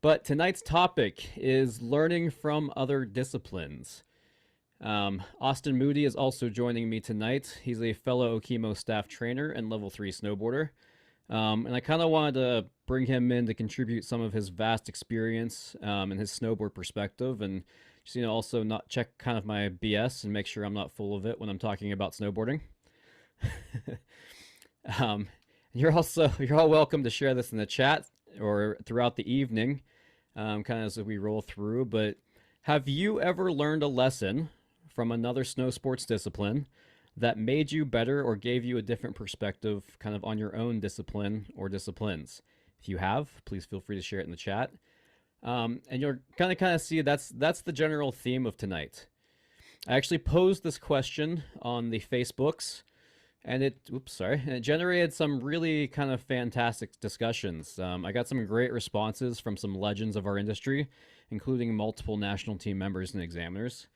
But tonight's topic is learning from other disciplines. Austin Moody is also joining me tonight. He's a fellow Okemo staff trainer and level 3 snowboarder. And I kind of wanted to bring him in to contribute some of his vast experience and his snowboard perspective, and just also not check kind of my BS and make sure I'm not full of it when I'm talking about snowboarding. um, you're all welcome to share this in the chat or throughout the evening, kind of as we roll through. But have you ever learned a lesson from another snow sports discipline that made you better or gave you a different perspective kind of on your own discipline or disciplines? If you have, please feel free to share it in the chat. And you're kind of see that's the general theme of tonight. I actually posed this question on the Facebooks, and it generated some really kind of fantastic discussions. I got some great responses from some legends of our industry, including multiple national team members and examiners.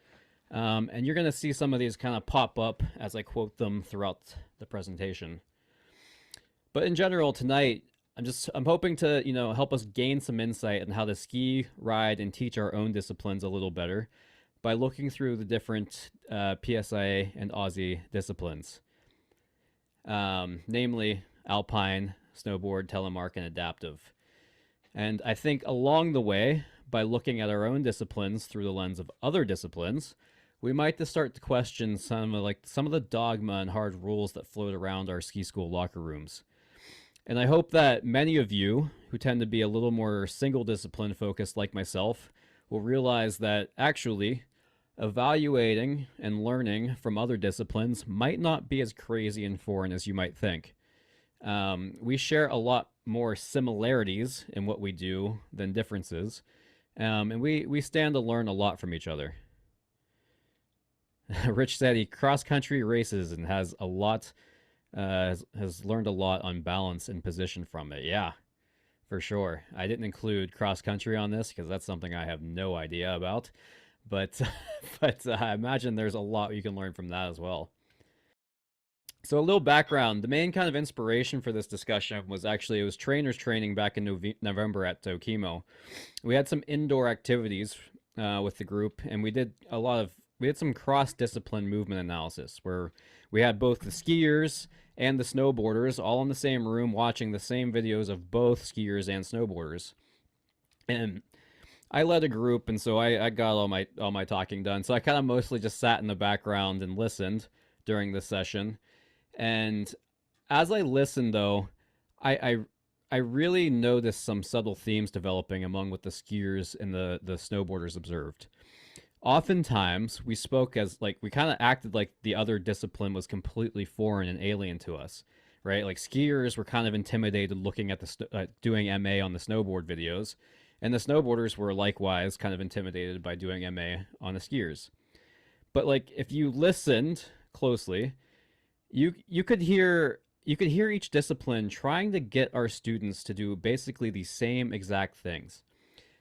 And you're going to see some of these kind of pop up as I quote them throughout the presentation. But in general, tonight, I'm hoping to, help us gain some insight on how to ski, ride, and teach our own disciplines a little better by looking through the different PSIA and Aussie disciplines, namely alpine, snowboard, telemark, and adaptive. And I think along the way, by looking at our own disciplines through the lens of other disciplines, we might just start to question some of the dogma and hard rules that float around our ski school locker rooms. And I hope that many of you who tend to be a little more single discipline focused like myself will realize that actually evaluating and learning from other disciplines might not be as crazy and foreign as you might think. We share a lot more similarities in what we do than differences. And we stand to learn a lot from each other. Rich said he cross-country races and has a lot, has learned a lot on balance and position from it. Yeah, for sure. I didn't include cross-country on this because that's something I have no idea about. But, I imagine there's a lot you can learn from that as well. So a little background. The main kind of inspiration for this discussion was actually, it was trainers training back in November at Okemo. We had some indoor activities with the group, and we had some cross-discipline movement analysis where we had both the skiers and the snowboarders all in the same room watching the same videos of both skiers and snowboarders. And I led a group, and so I got all my talking done. So I kind of mostly just sat in the background and listened during this session. And as I listened, though, I really noticed some subtle themes developing among what the skiers and the snowboarders observed. Oftentimes, we spoke as, we kind of acted like the other discipline was completely foreign and alien to us, right? Like, skiers were kind of intimidated looking at doing MA on the snowboard videos, and the snowboarders were likewise kind of intimidated by doing MA on the skiers. But, if you listened closely, you could hear each discipline trying to get our students to do basically the same exact things.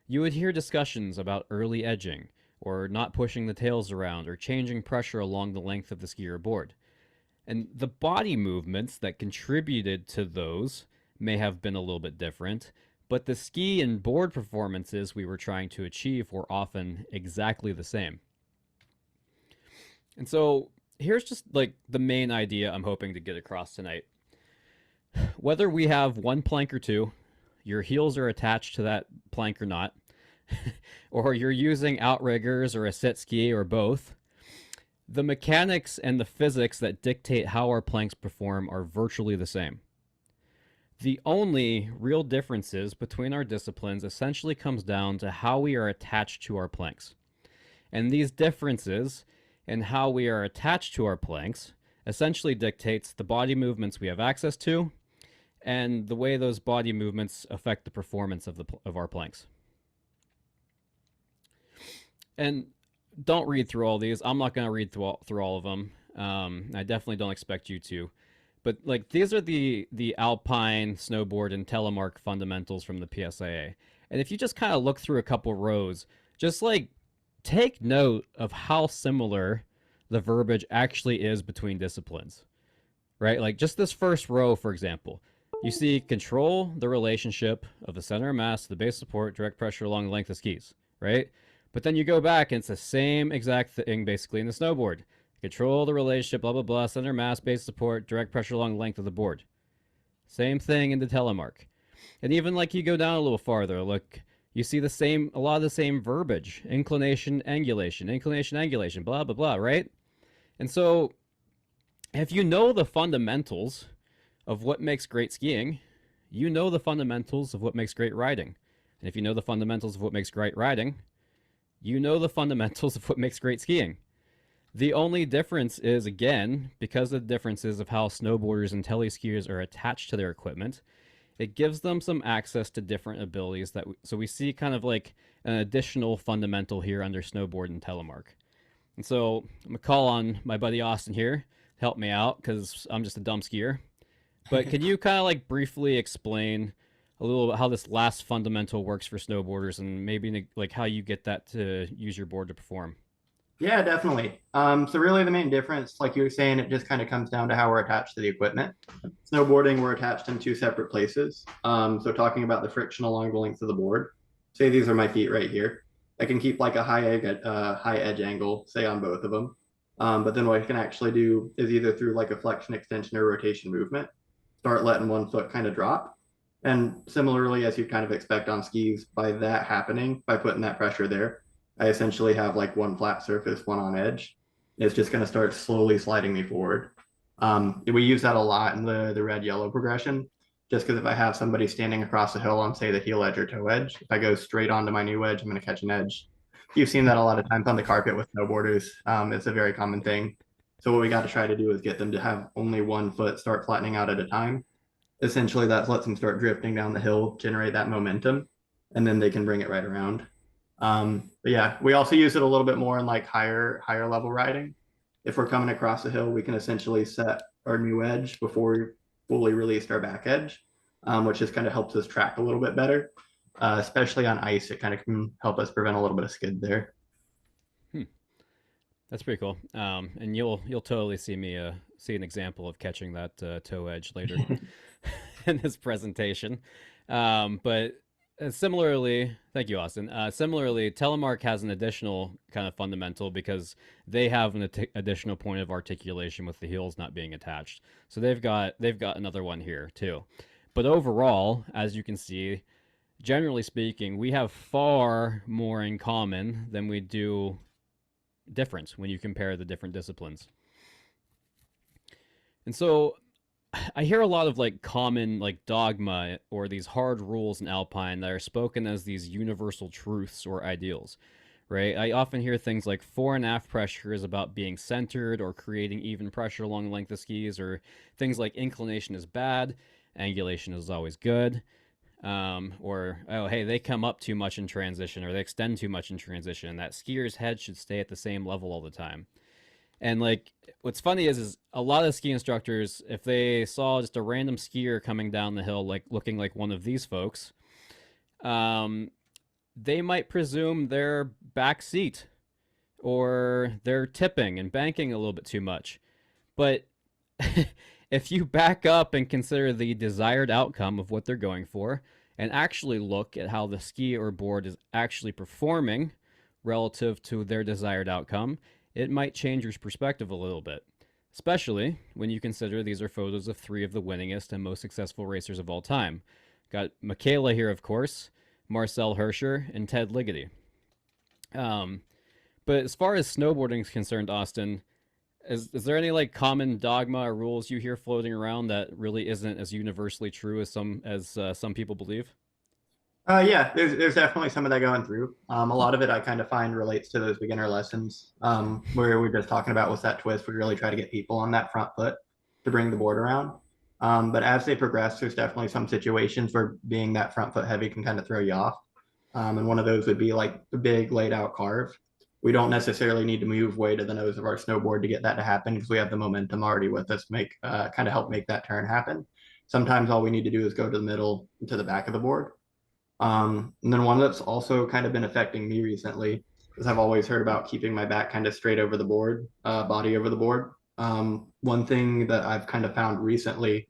You would hear discussions about early edging, or not pushing the tails around, or changing pressure along the length of the skier board. And the body movements that contributed to those may have been a little bit different, but the ski and board performances we were trying to achieve were often exactly the same. And so here's just the main idea I'm hoping to get across tonight. Whether we have one plank or two, your heels are attached to that plank or not, or you're using outriggers or a sit ski or both, the mechanics and the physics that dictate how our planks perform are virtually the same. The only real differences between our disciplines essentially comes down to how we are attached to our planks. And these differences in how we are attached to our planks essentially dictates the body movements we have access to and the way those body movements affect the performance of our planks. And don't read through all these. I'm not going to read through all of them. I definitely don't expect you to. But these are the alpine, snowboard, and telemark fundamentals from the PSIA. And if you just kind of look through a couple rows, just take note of how similar the verbiage actually is between disciplines, right? Just this first row, for example. You see, control the relationship of the center of mass to the base support, direct pressure along the length of skis, right? But then you go back and it's the same exact thing basically in the snowboard. Control the relationship, blah, blah, blah, center of mass, base support, direct pressure along the length of the board. Same thing in the telemark. And even like you go down a little farther, look, you see a lot of the same verbiage: inclination, angulation, blah, blah, blah, right? And so if you know the fundamentals of what makes great skiing, you know the fundamentals of what makes great riding. And if you know the fundamentals of what makes great riding, you know the fundamentals of what makes great skiing. The only difference is, again, because of the differences of how snowboarders and teleskiers are attached to their equipment, it gives them some access to different abilities so we see kind of like an additional fundamental here under snowboard and telemark. And so I'm gonna call on my buddy Austin here to help me out because I'm just a dumb skier. But can you kind of like briefly explain a little bit how this last fundamental works for snowboarders and maybe like how you get that to use your board to perform? Yeah, definitely. So really the main difference, like you were saying, it just kind of comes down to how we're attached to the equipment. Snowboarding, we're attached in two separate places. So talking about the friction along the length of the board, say these are my feet right here. I can keep like a high edge angle, say on both of them. But then what I can actually do is either through like a flexion, extension, or rotation movement, start letting one foot kind of drop. And similarly, as you kind of expect on skis, by that happening, by putting that pressure there, I essentially have like one flat surface, one on edge. It's just going to start slowly sliding me forward. We use that a lot in the red yellow progression, just because if I have somebody standing across the hill on, say, the heel edge or toe edge, if I go straight onto my new edge, I'm going to catch an edge. You've seen that a lot of times on the carpet with snowboarders. It's a very common thing. So what we got to try to do is get them to have only one foot start flattening out at a time. Essentially, that lets them start drifting down the hill, generate that momentum, and then they can bring it right around. But yeah, we also use it a little bit more in like higher level riding. If we're coming across a hill, we can essentially set our new edge before we fully released our back edge, which just kind of helps us track a little bit better. Especially on ice, it kind of can help us prevent a little bit of skid there. Hmm. That's pretty cool. And you'll totally see an example of catching that toe edge later in this presentation. But similarly, thank you, Austin. Similarly, Telemark has an additional kind of fundamental because they have an additional point of articulation with the heels not being attached. So they've got another one here too. But overall, as you can see, generally speaking, we have far more in common than we do difference when you compare the different disciplines. And so I hear a lot of like common like dogma or these hard rules in Alpine that are spoken as these universal truths or ideals, right? I often hear things like fore and aft pressure is about being centered or creating even pressure along the length of skis, or things like inclination is bad, angulation is always good. Or, oh, hey, they come up too much in transition or they extend too much in transition, and that skier's head should stay at the same level all the time. And like, what's funny is a lot of ski instructors, if they saw just a random skier coming down the hill, like looking like one of these folks, um, they might presume they're back seat or they're tipping and banking a little bit too much. But if you back up and consider the desired outcome of what they're going for and actually look at how the ski or board is actually performing relative to their desired outcome, it might change your perspective a little bit, especially when you consider these are photos of three of the winningest and most successful racers of all time. Got Michaela here, of course, Marcel Hirscher, and Ted Ligety. But as far as snowboarding is concerned, Austin, is there any like common dogma or rules you hear floating around that really isn't as universally true as some people believe? Yeah, there's definitely some of that going through. A lot of it I kind of find relates to those beginner lessons, where we're just talking about what's that twist. We really try to get people on that front foot to bring the board around. But as they progress, there's definitely some situations where being that front foot heavy can kind of throw you off. And one of those would be like the big laid out carve. We don't necessarily need to move way to the nose of our snowboard to get that to happen because we have the momentum already with us, make kind of help make that turn happen. Sometimes all we need to do is go to the middle to the back of the board. And then one that's also kind of been affecting me recently is I've always heard about keeping my back kind of straight over the board, body over the board. One thing that I've kind of found recently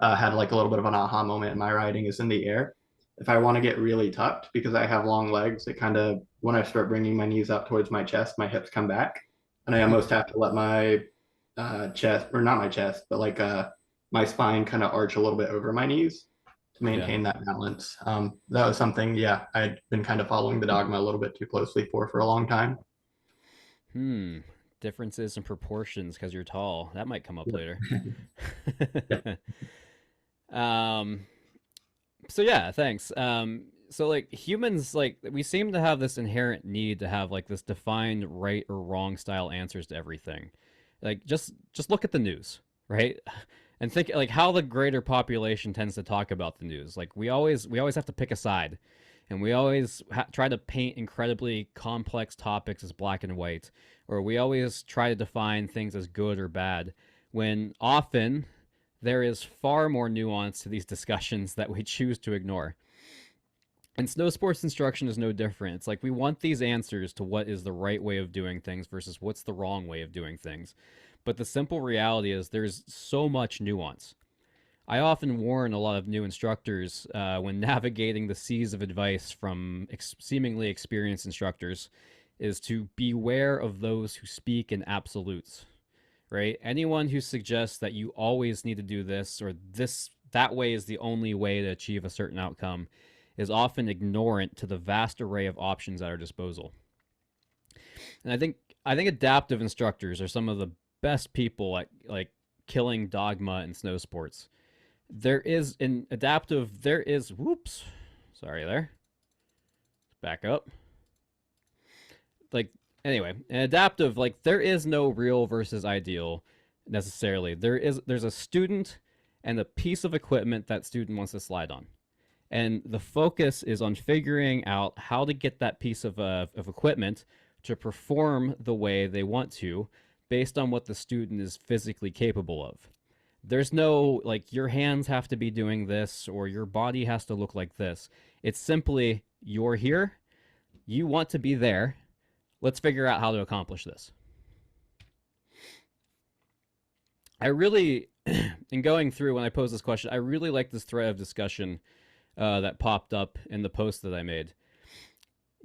had like a little bit of an aha moment in my riding is in the air. If I want to get really tucked because I have long legs, it kind of, when I start bringing my knees up towards my chest, my hips come back. And I almost have to let my chest, or not my chest, but like my spine kind of arch a little bit over my knees to Yeah. maintain that balance. That was something, yeah, I'd been kind of following the dogma a little bit too closely for a long time. Hmm. Differences in proportions because you're tall. That might come up later. Yeah. um. So yeah, thanks. So like humans, like we seem to have this inherent need to have like this defined right or wrong style answers to everything. Like just look at the news, right? And think like how the greater population tends to talk about the news. Like we always have to pick a side, and we always try to paint incredibly complex topics as black and white, or we always try to define things as good or bad, when often there is far more nuance to these discussions that we choose to ignore. And snow sports instruction is no different. It's like we want these answers to what is the right way of doing things versus what's the wrong way of doing things. But the simple reality is there's so much nuance. I often warn a lot of new instructors when navigating the seas of advice from seemingly experienced instructors is to beware of those who speak in absolutes, right? Anyone who suggests that you always need to do this or this that way is the only way to achieve a certain outcome is often ignorant to the vast array of options at our disposal. And I think adaptive instructors are some of the best people at like killing dogma in snow sports. There is in adaptive there is whoops. Sorry there. Back up. Like anyway, in adaptive like there is no real versus ideal necessarily. There's a student and a piece of equipment that student wants to slide on. And the focus is on figuring out how to get that piece of equipment to perform the way they want to based on what the student is physically capable of. There's no like your hands have to be doing this or your body has to look like this. It's simply you're here, you want to be there. Let's figure out how to accomplish this. I really, in going through when I posed this question, I really like this thread of discussion that popped up in the post that I made.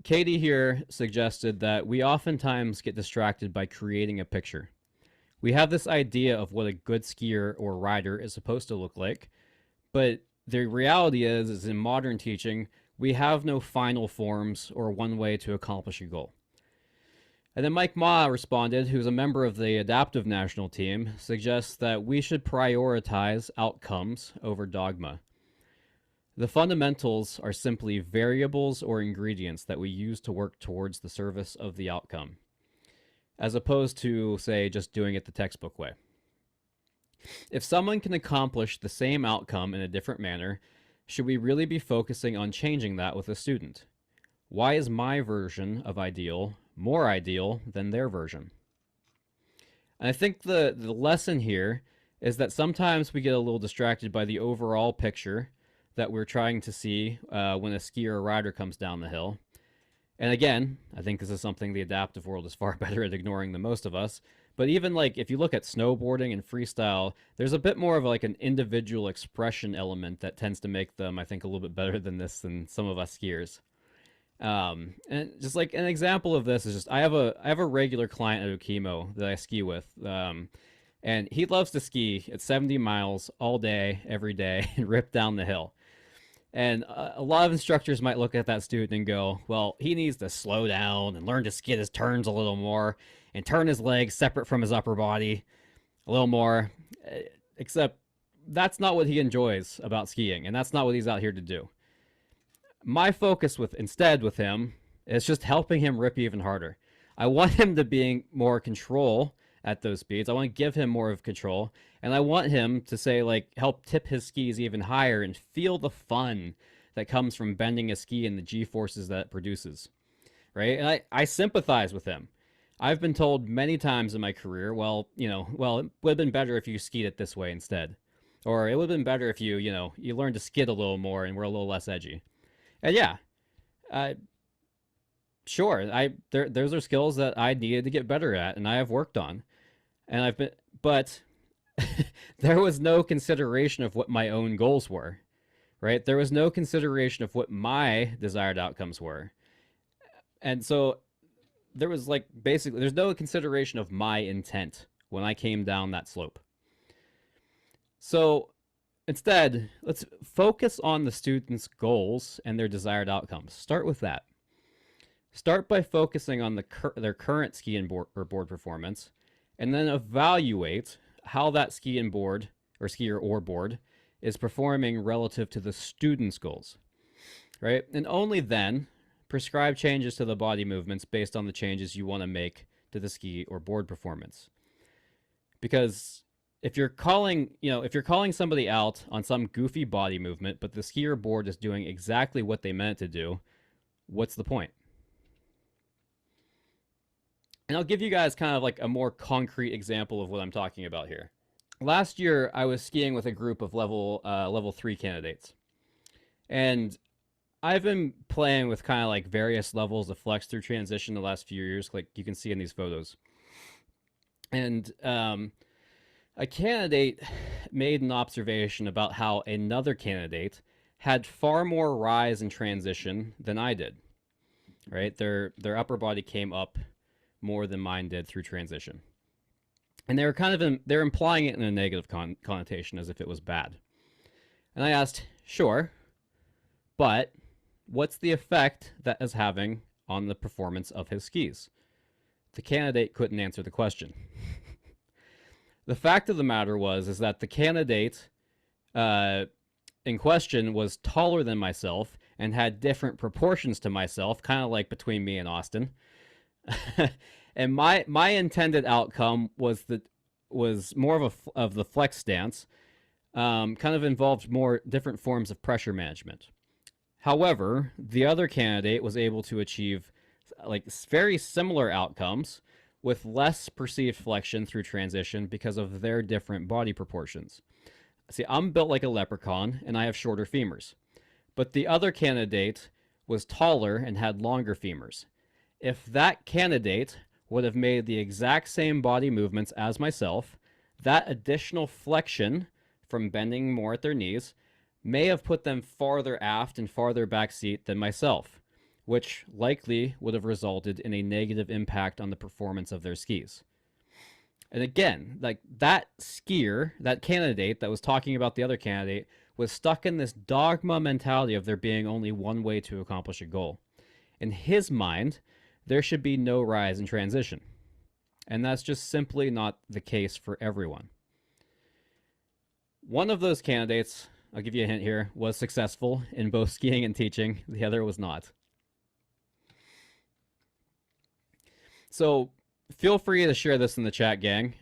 Katie here suggested that we oftentimes get distracted by creating a picture. We have this idea of what a good skier or rider is supposed to look like, but the reality is in modern teaching, we have no final forms or one way to accomplish a goal. And then Mike Ma responded, who's a member of the adaptive national team, suggests that we should prioritize outcomes over dogma. The fundamentals are simply variables or ingredients that we use to work towards the service of the outcome, as opposed to, say, just doing it the textbook way. If someone can accomplish the same outcome in a different manner, should we really be focusing on changing that with a student? Why is my version of ideal more ideal than their version? And I think the lesson here is that sometimes we get a little distracted by the overall picture that we're trying to see when a skier or rider comes down the hill. And again, I think this is something the adaptive world is far better at ignoring than most of us. But even like if you look at snowboarding and freestyle, there's a bit more of like an individual expression element that tends to make them, I think, a little bit better than some of us skiers. And just like an example of this is just I have a regular client at Okemo that I ski with. And he loves to ski at 70 miles all day, every day, and rip down the hill. And a lot of instructors might look at that student and go, well, he needs to slow down and learn to skid his turns a little more and turn his legs separate from his upper body a little more. Except that's not what he enjoys about skiing, and that's not what he's out here to do. My focus instead with him is just helping him rip even harder. I want him to be more control at those speeds. I want to give him more of control, and I want him to say like help tip his skis even higher and feel the fun that comes from bending a ski and the G forces that it produces. Right? And I sympathize with him. I've been told many times in my career, well, it would have been better if you skied it this way instead. Or it would have been better if you learned to skid a little more and were a little less edgy. And yeah, uh, sure, those are skills that I needed to get better at, and I have worked on, and but There was no consideration of what my own goals were, right? There was no consideration of what my desired outcomes were. And so there was like basically there's no consideration of my intent when I came down that slope. So instead, let's focus on the students' goals and their desired outcomes. Start with that. Start by focusing on their current ski and board or board performance, and then evaluate how that ski and board or skier or board is performing relative to the student's goals, right? And only then prescribe changes to the body movements based on the changes you want to make to the ski or board performance. Because if you're calling somebody out on some goofy body movement, but the skier board is doing exactly what they meant it to do, what's the point? And I'll give you guys kind of like a more concrete example of what I'm talking about here. Last year, I was skiing with a group of level 3 candidates, and I've been playing with kind of like various levels of flex through transition the last few years, like you can see in these photos. And a candidate made an observation about how another candidate had far more rise in transition than I did. Right, their upper body came up more than mine did through transition, and they were they're implying it in a negative connotation as if it was bad. And I asked, sure, but what's the effect that is having on the performance of his skis? The candidate couldn't answer the question. The fact of the matter is that the candidate in question was taller than myself and had different proportions to myself, kind of like between me and Austin. And my intended outcome was more of the flex stance, kind of involved more different forms of pressure management. However, the other candidate was able to achieve like very similar outcomes with less perceived flexion through transition because of their different body proportions. See, I'm built like a leprechaun and I have shorter femurs, but the other candidate was taller and had longer femurs. If that candidate would have made the exact same body movements as myself, that additional flexion from bending more at their knees may have put them farther aft and farther back seat than myself, which likely would have resulted in a negative impact on the performance of their skis. And again, like that skier, that candidate that was talking about the other candidate, was stuck in this dogma mentality of there being only one way to accomplish a goal. In his mind, there should be no rise in transition. And that's just simply not the case for everyone. One of those candidates, I'll give you a hint here, was successful in both skiing and teaching. The other was not. So feel free to share this in the chat, gang.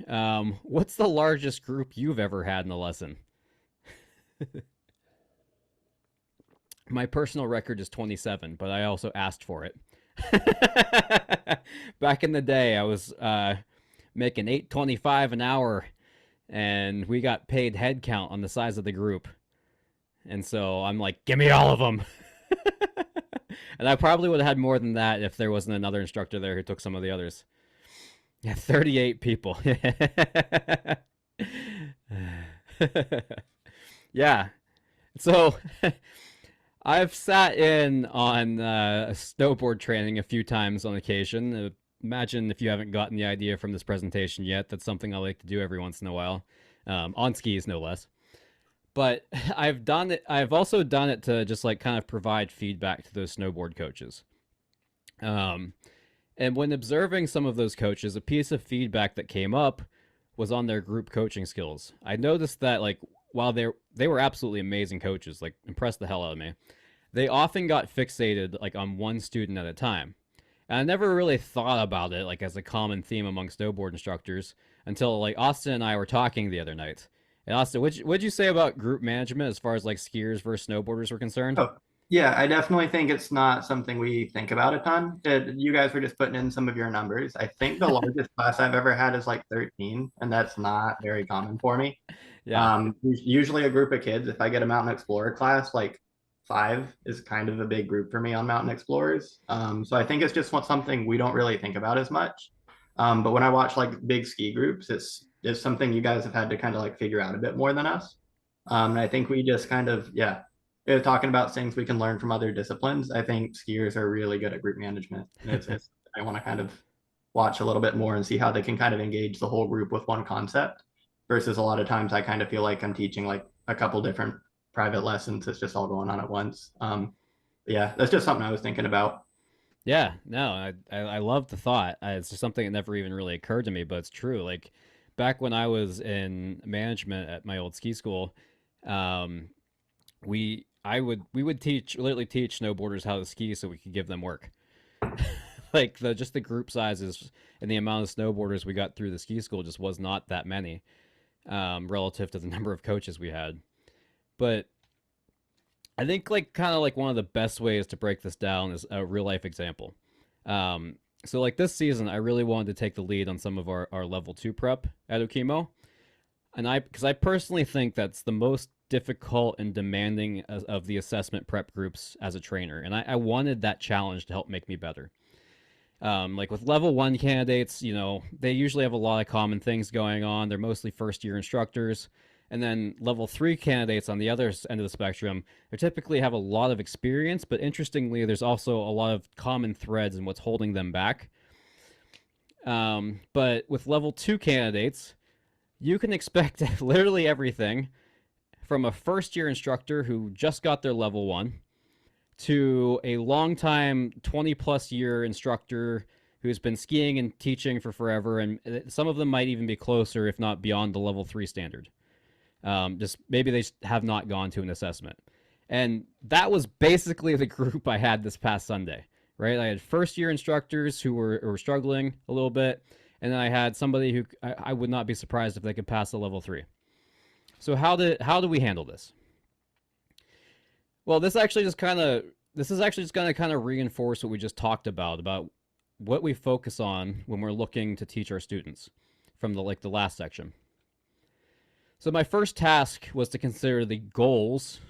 What's the largest group you've ever had in a lesson? My personal record is 27, but I also asked for it. Back in the day, I was making $8.25 an hour, and we got paid head count on the size of the group. And so I'm like, give me all of them. And I probably would have had more than that if there wasn't another instructor there who took some of the others. Yeah, 38 people. Yeah. So I've sat in on snowboard training a few times on occasion. Imagine if you haven't gotten the idea from this presentation yet. That's something I like to do every once in a while, on skis no less. But I've done it. I've also done it to just like kind of provide feedback to those snowboard coaches. And when observing some of those coaches, a piece of feedback that came up was on their group coaching skills. I noticed that like while they were absolutely amazing coaches, like impressed the hell out of me, they often got fixated like on one student at a time. And I never really thought about it like as a common theme among snowboard instructors until like Austin and I were talking the other night. And Austin, what'd you say about group management as far as like skiers versus snowboarders were concerned? Oh, yeah, I definitely think it's not something we think about a ton. You guys were just putting in some of your numbers. I think the largest class I've ever had is like 13, and that's not very common for me. Yeah. Usually a group of kids, if I get a Mountain Explorer class, like five is kind of a big group for me on Mountain Explorers. So I think it's just something we don't really think about as much. But when I watch like big ski groups, it's something you guys have had to kind of like figure out a bit more than us. And I think we just kind of, yeah, talking about things we can learn from other disciplines. I think skiers are really good at group management. And it's I want to kind of watch a little bit more and see how they can kind of engage the whole group with one concept versus a lot of times I kind of feel like I'm teaching like a couple different private lessons. It's just all going on at once. Yeah, that's just something I was thinking about. Yeah, no, I love the thought. It's just something that never even really occurred to me, but it's true. Like back when I was in management at my old ski school, um, we would teach literally teach snowboarders how to ski so we could give them work. Like the just the group sizes and the amount of snowboarders we got through the ski school just was not that many, relative to the number of coaches we had. But I think like kind of like one of the best ways to break this down is a real life example. Um, so like this season, I really wanted to take the lead on some of our level two prep at Okemo, and because I personally think that's the most difficult and demanding of the assessment prep groups as a trainer, and I wanted that challenge to help make me better. Like with level one candidates, you know, they usually have a lot of common things going on. They're mostly first year instructors. And then level three candidates on the other end of the spectrum, they typically have a lot of experience, but interestingly, there's also a lot of common threads in what's holding them back. But with level two candidates, you can expect literally everything from a first year instructor who just got their level one to a long-time 20 plus year instructor who's been skiing and teaching for forever. And some of them might even be closer, if not beyond the level three standard. Just maybe they have not gone to an assessment. And that was basically the group I had this past Sunday, right? I had first year instructors who were struggling a little bit. And then I had somebody who I would not be surprised if they could pass the level three. So how do we handle this? Well, this is actually just going to kind of reinforce what we just talked about what we focus on when we're looking to teach our students from the last section. So my first task was to consider the goals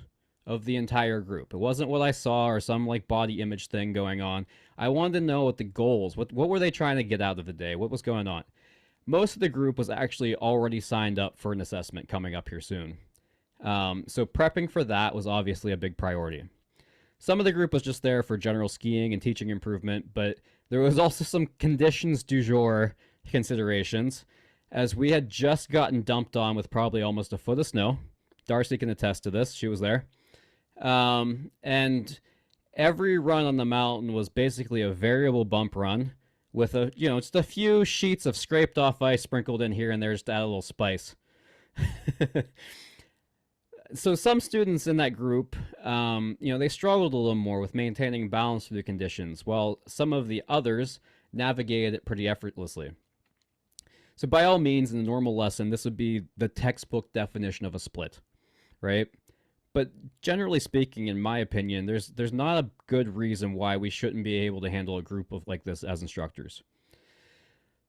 of the entire group. It wasn't what I saw or some like body image thing going on. I wanted to know what the goals, what were they trying to get out of the day? What was going on? Most of the group was actually already signed up for an assessment coming up here soon. So prepping for that was obviously a big priority. Some of the group was just there for general skiing and teaching improvement, but there was also some conditions du jour considerations, as we had just gotten dumped on with probably almost a foot of snow. Darcy can attest to this. She was there. And every run on the mountain was basically a variable bump run with just a few sheets of scraped off ice sprinkled in here and there just to add a little spice. So some students in that group, they struggled a little more with maintaining balance through the conditions, while some of the others navigated it pretty effortlessly. So by all means, in the normal lesson, this would be the textbook definition of a split, right? But generally speaking, in my opinion, there's not a good reason why we shouldn't be able to handle a group of like this as instructors.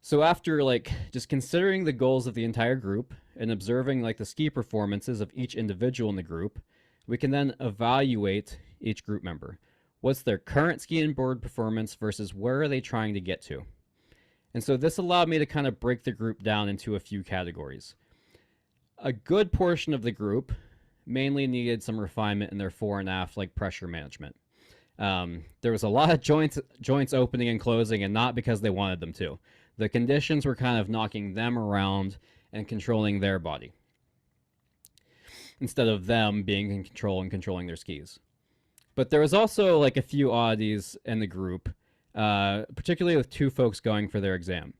So after like just considering the goals of the entire group and observing like the ski performances of each individual in the group, we can then evaluate each group member. What's their current ski and board performance versus where are they trying to get to? And so this allowed me to kind of break the group down into a few categories. A good portion of the group mainly needed some refinement in their fore and aft like pressure management. There was a lot of joints opening and closing, and not because they wanted them to. The conditions were kind of knocking them around and controlling their body instead of them being in control and controlling their skis. But there was also like a few oddities in the group, particularly with two folks going for their exam.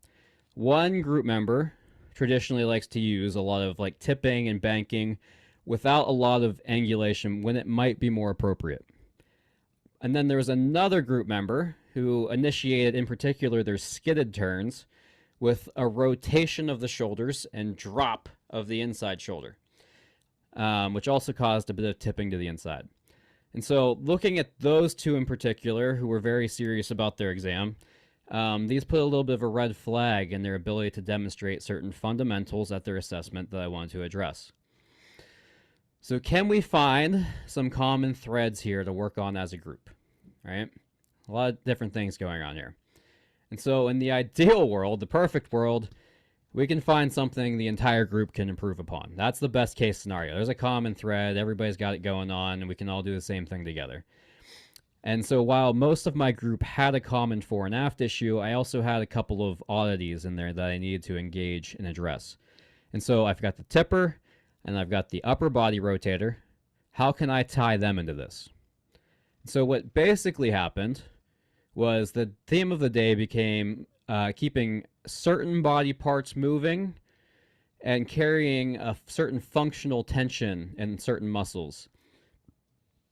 One group member traditionally likes to use a lot of like tipping and banking without a lot of angulation when it might be more appropriate. And then there was another group member who initiated in particular their skidded turns with a rotation of the shoulders and drop of the inside shoulder, which also caused a bit of tipping to the inside. And so looking at those two in particular, who were very serious about their exam, these put a little bit of a red flag in their ability to demonstrate certain fundamentals at their assessment that I wanted to address. So can we find some common threads here to work on as a group, right? A lot of different things going on here. And so, in the ideal world, the perfect world, we can find something the entire group can improve upon. That's the best case scenario. There's a common thread, everybody's got it going on, and we can all do the same thing together. And so while most of my group had a common fore and aft issue, I also had a couple of oddities in there that I needed to engage and address. And so I've got the tipper and I've got the upper body rotator. How can I tie them into this? So what basically happened was the theme of the day became keeping certain body parts moving and carrying a certain functional tension in certain muscles.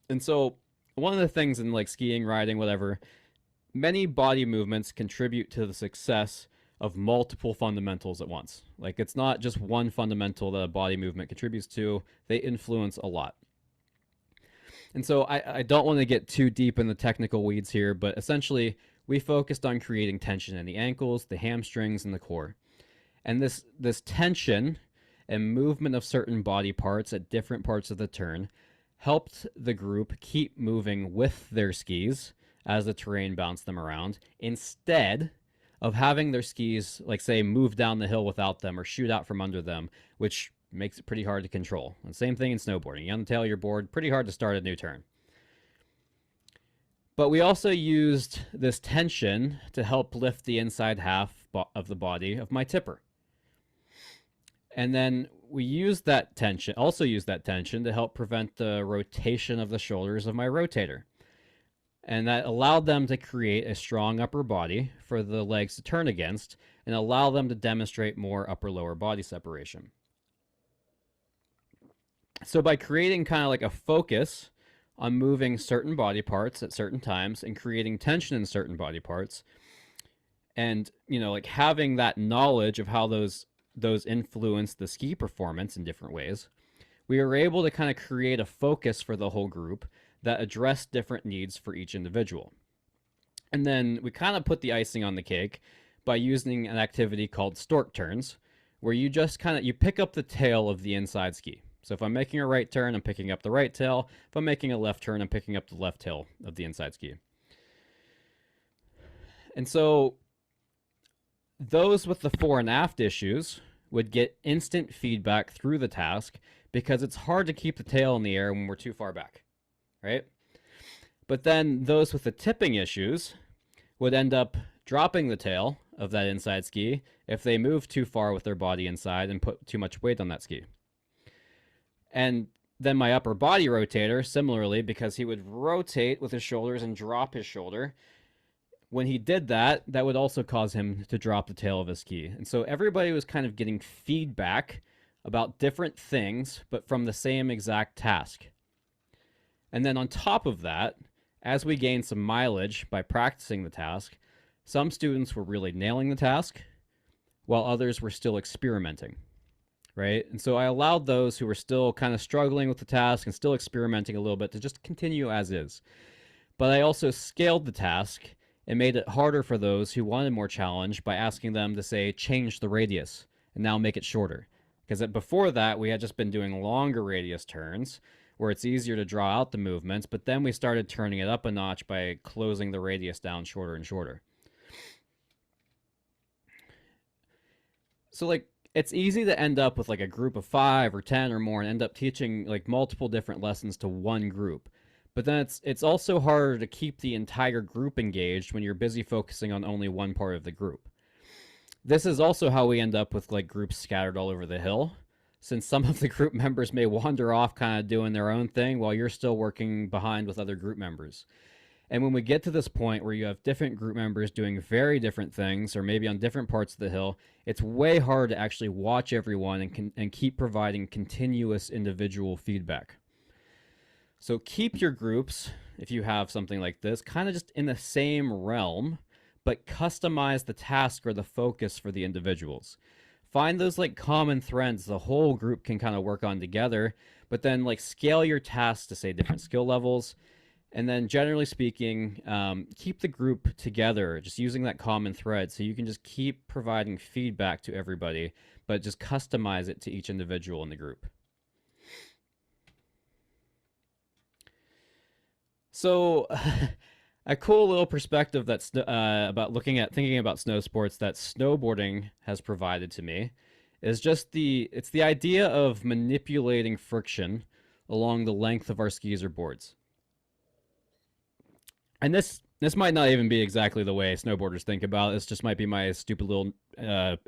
And so one of the things in like skiing, riding, whatever, many body movements contribute to the success of multiple fundamentals at once. Like it's not just one fundamental that a body movement contributes to, they influence a lot. And so I don't want to get too deep in the technical weeds here, but essentially we focused on creating tension in the ankles, the hamstrings, and the core. And this tension and movement of certain body parts at different parts of the turn helped the group keep moving with their skis as the terrain bounced them around, instead of having their skis, like say, move down the hill without them or shoot out from under them, which makes it pretty hard to control. And same thing in snowboarding. You untail your board, pretty hard to start a new turn. But we also used this tension to help lift the inside half of the body of my tipper. And then we used that tension, also used that tension to help prevent the rotation of the shoulders of my rotator. And that allowed them to create a strong upper body for the legs to turn against and allow them to demonstrate more upper-lower body separation. So by creating kind of like a focus on moving certain body parts at certain times and creating tension in certain body parts, and like having that knowledge of how those influence the ski performance in different ways, we were able to kind of create a focus for the whole group that addressed different needs for each individual. And then we kind of put the icing on the cake by using an activity called stork turns, where you just you pick up the tail of the inside ski. So if I'm making a right turn, I'm picking up the right tail. If I'm making a left turn, I'm picking up the left tail of the inside ski. And so those with the fore and aft issues would get instant feedback through the task because it's hard to keep the tail in the air when we're too far back, right? But then those with the tipping issues would end up dropping the tail of that inside ski if they move too far with their body inside and put too much weight on that ski. And then my upper body rotator, similarly, because he would rotate with his shoulders and drop his shoulder, when he did that, that would also cause him to drop the tail of his ski. And so everybody was kind of getting feedback about different things, but from the same exact task. And then on top of that, as we gained some mileage by practicing the task, some students were really nailing the task, while others were still experimenting, right? And so I allowed those who were still kind of struggling with the task and still experimenting a little bit to just continue as is. But I also scaled the task and made it harder for those who wanted more challenge by asking them to say, change the radius and now make it shorter. Because before that, we had just been doing longer radius turns where it's easier to draw out the movements, but then we started turning it up a notch by closing the radius down shorter and shorter. So like, it's easy to end up with like a group of 5 or 10 or more and end up teaching like multiple different lessons to one group. But then it's also harder to keep the entire group engaged when you're busy focusing on only one part of the group. This is also how we end up with like groups scattered all over the hill, since some of the group members may wander off kind of doing their own thing while you're still working behind with other group members. And when we get to this point where you have different group members doing very different things, or maybe on different parts of the hill, it's way hard to actually watch everyone and keep providing continuous individual feedback. So keep your groups, if you have something like this, kind of just in the same realm, but customize the task or the focus for the individuals. Find those like common threads the whole group can kind of work on together, but then like scale your tasks to say different skill levels. And then generally speaking, keep the group together, just using that common thread so you can just keep providing feedback to everybody, but just customize it to each individual in the group. So A cool little perspective that's about thinking about snow sports that snowboarding has provided to me is just the idea of manipulating friction along the length of our skis or boards. And this might not even be exactly the way snowboarders think about it. This just might be my stupid little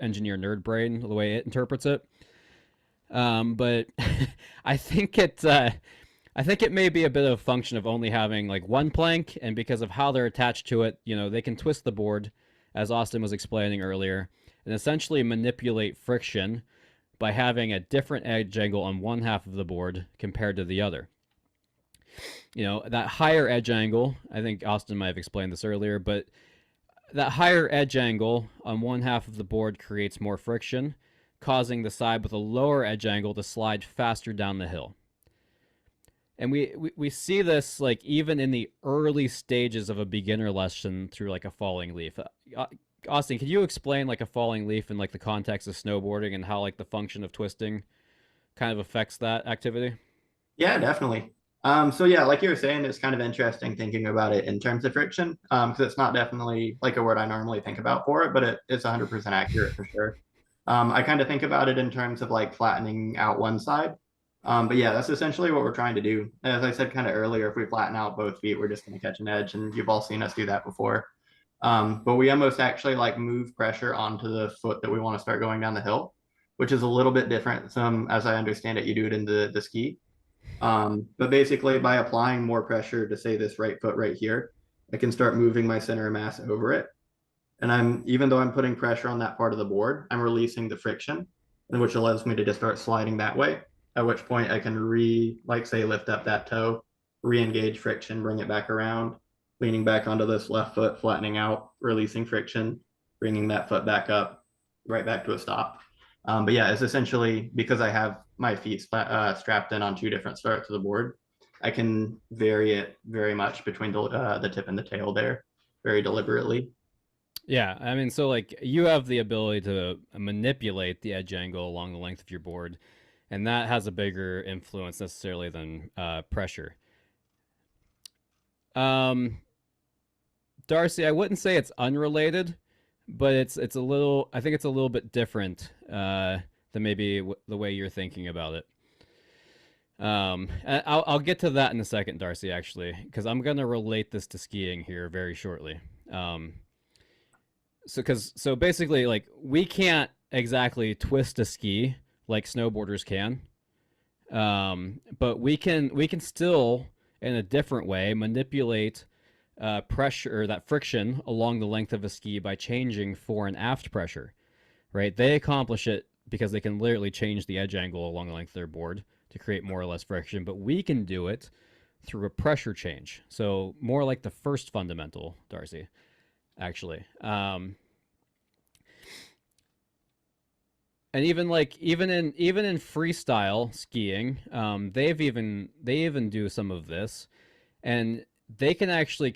engineer nerd brain, the way it interprets it. But I think I think it may be a bit of a function of only having like one plank, and because of how they're attached to it, they can twist the board, as Austin was explaining earlier, and essentially manipulate friction by having a different edge angle on one half of the board compared to the other. That higher edge angle, I think Austin might have explained this earlier, but that higher edge angle on one half of the board creates more friction, causing the side with a lower edge angle to slide faster down the hill. And we see this like even in the early stages of a beginner lesson through like a falling leaf. Austin, can you explain like a falling leaf in like the context of snowboarding and how like the function of twisting kind of affects that activity? Yeah, definitely. So yeah, like you were saying, it's kind of interesting thinking about it in terms of friction, because it's not definitely like a word I normally think about for it, but it's 100% accurate for sure. I kind of think about it in terms of like flattening out one side. But yeah, that's essentially what we're trying to do. As I said kind of earlier, if we flatten out both feet, we're just going to catch an edge, and you've all seen us do that before. But we almost actually like move pressure onto the foot that we want to start going down the hill, which is a little bit different. Some, as I understand it, you do it in the ski. But basically, by applying more pressure to say this right foot right here, I can start moving my center of mass over it. And even though I'm putting pressure on that part of the board, I'm releasing the friction, which allows me to just start sliding that way. At which point I can like say, lift up that toe, re-engage friction, bring it back around, leaning back onto this left foot, flattening out, releasing friction, bringing that foot back up, right back to a stop. But yeah, it's essentially because I have my feet strapped in on two different starts of the board, I can vary it very much between the tip and the tail there, very deliberately. Yeah, I mean, so like you have the ability to manipulate the edge angle along the length of your board, and that has a bigger influence necessarily than pressure. Um, Darcy, I wouldn't say it's unrelated, but it's a little. I think it's a little bit different than maybe the way you're thinking about it. And I'll get to that in a second, Darcy. Actually, because I'm gonna relate this to skiing here very shortly. Um, so basically, like we can't exactly twist a ski like snowboarders can, but we can still in a different way manipulate pressure, that friction along the length of a ski by changing fore and aft pressure. Right? They accomplish it because they can literally change the edge angle along the length of their board to create more or less friction, but we can do it through a pressure change. So more like the first fundamental, Darcy, actually. And even in freestyle skiing, they even do some of this, and they actually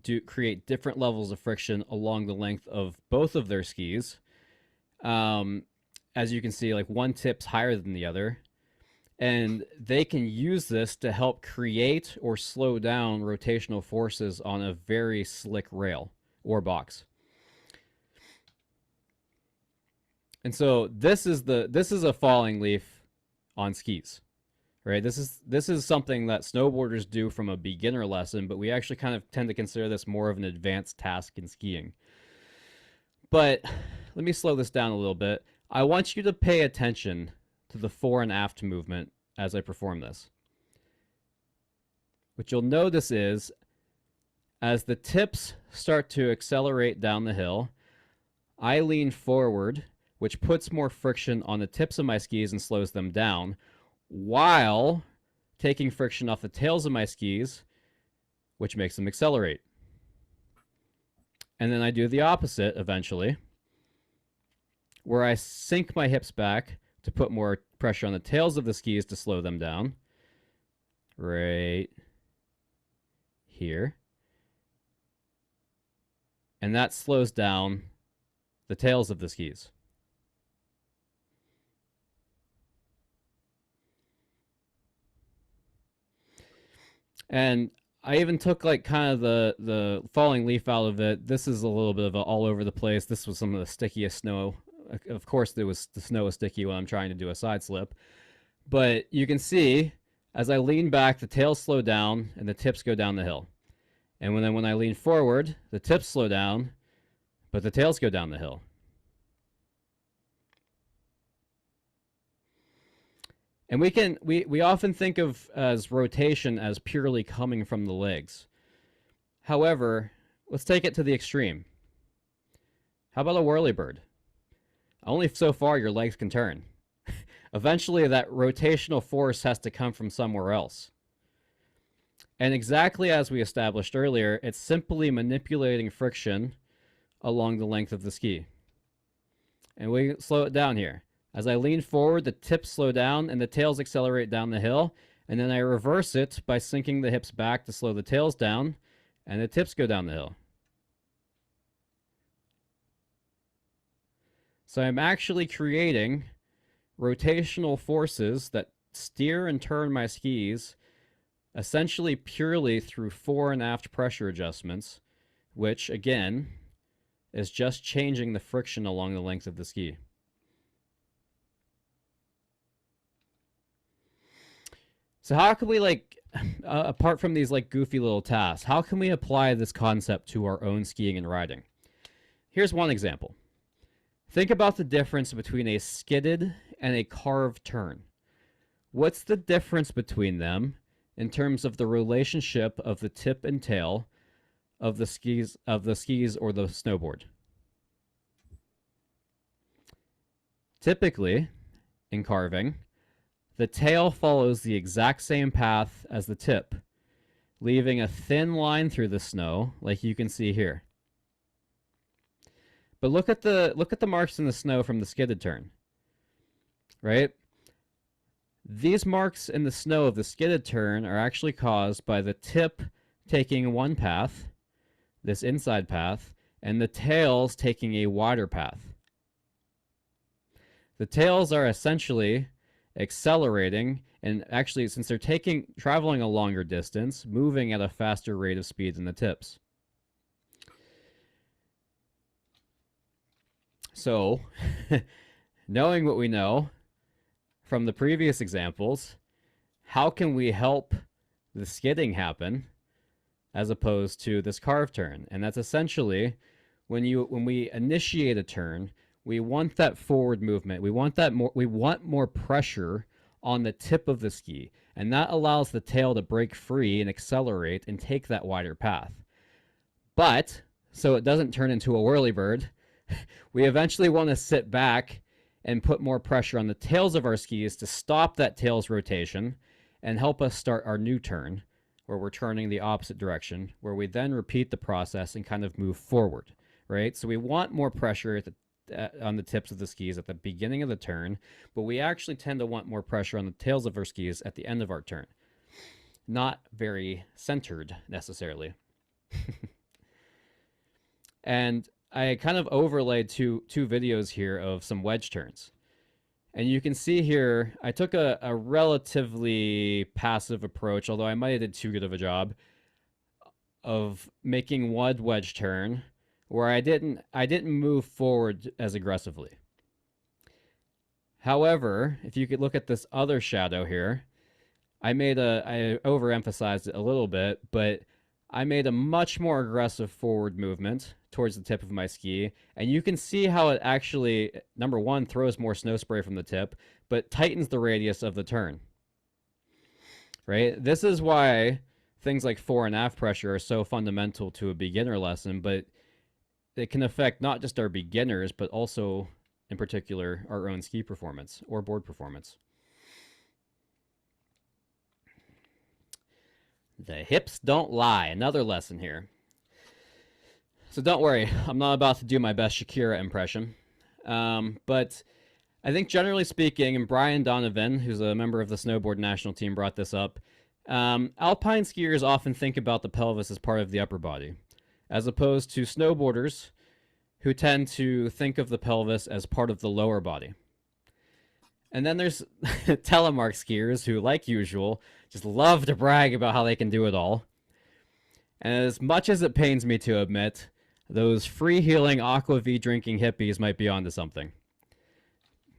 do create different levels of friction along the length of both of their skis. Um, as you can see, like one tip's higher than the other, and they can use this to help create or slow down rotational forces on a very slick rail or box. And so this is a falling leaf on skis, right? This is something that snowboarders do from a beginner lesson, but we actually kind of tend to consider this more of an advanced task in skiing. But let me slow this down a little bit. I want you to pay attention to the fore and aft movement as I perform this. What you'll notice is as the tips start to accelerate down the hill, I lean forward, which puts more friction on the tips of my skis and slows them down, while taking friction off the tails of my skis, which makes them accelerate. And then I do the opposite eventually, where I sink my hips back to put more pressure on the tails of the skis to slow them down. Right here. And that slows down the tails of the skis. And I even took like kind of the falling leaf out of it. This is a little bit of a all over the place. This was some of the stickiest snow. Of course, the snow was sticky when I'm trying to do a side slip. But you can see as I lean back, the tails slow down and the tips go down the hill. And when I lean forward, the tips slow down, but the tails go down the hill. And we often think of as rotation as purely coming from the legs. However, let's take it to the extreme. How about a whirlybird? Only so far your legs can turn. Eventually, that rotational force has to come from somewhere else. And exactly as we established earlier, it's simply manipulating friction along the length of the ski. And we slow it down here. As I lean forward, the tips slow down and the tails accelerate down the hill. And then I reverse it by sinking the hips back to slow the tails down, and the tips go down the hill. So I'm actually creating rotational forces that steer and turn my skis essentially purely through fore and aft pressure adjustments, which, again, is just changing the friction along the length of the ski. So how can we, like, apart from these, like, goofy little tasks, how can we apply this concept to our own skiing and riding? Here's one example. Think about the difference between a skidded and a carved turn. What's the difference between them in terms of the relationship of the tip and tail of the skis or the snowboard? Typically, in carving, the tail follows the exact same path as the tip, leaving a thin line through the snow, like you can see here. But look at the marks in the snow from the skidded turn, right? These marks in the snow of the skidded turn are actually caused by the tip taking one path, this inside path, and the tails taking a wider path. The tails are essentially accelerating, and actually, since they're traveling a longer distance, moving at a faster rate of speed than the tips. So, knowing what we know from the previous examples, how can we help the skidding happen as opposed to this carved turn? And that's essentially when we initiate a turn, we want that forward movement. We want more pressure on the tip of the ski, and that allows the tail to break free and accelerate and take that wider path. But so it doesn't turn into a whirlybird, we eventually want to sit back and put more pressure on the tails of our skis to stop that tail's rotation and help us start our new turn, where we're turning the opposite direction, where we then repeat the process and kind of move forward, right? So we want more pressure on the tips of the skis at the beginning of the turn, but we actually tend to want more pressure on the tails of our skis at the end of our turn. Not very centered, necessarily. And I kind of overlaid two videos here of some wedge turns. And you can see here, I took a relatively passive approach, although I might have did too good of a job, of making one wedge turn where I didn't move forward as aggressively. However, if you could look at this other shadow here, I overemphasized it a little bit, but I made a much more aggressive forward movement towards the tip of my ski, and you can see how it actually, number one, throws more snow spray from the tip, but tightens the radius of the turn. Right? This is why things like fore and aft pressure are so fundamental to a beginner lesson, but it can affect not just our beginners, but also, in particular, our own ski performance or board performance. The hips don't lie. Another lesson here. So don't worry, I'm not about to do my best Shakira impression. But I think generally speaking, and Brian Donovan, who's a member of the snowboard national team, brought this up, alpine skiers often think about the pelvis as part of the upper body, as opposed to snowboarders who tend to think of the pelvis as part of the lower body. And then there's telemark skiers who, like usual, just love to brag about how they can do it all. And as much as it pains me to admit, those free healing Aqua-V drinking hippies might be onto something.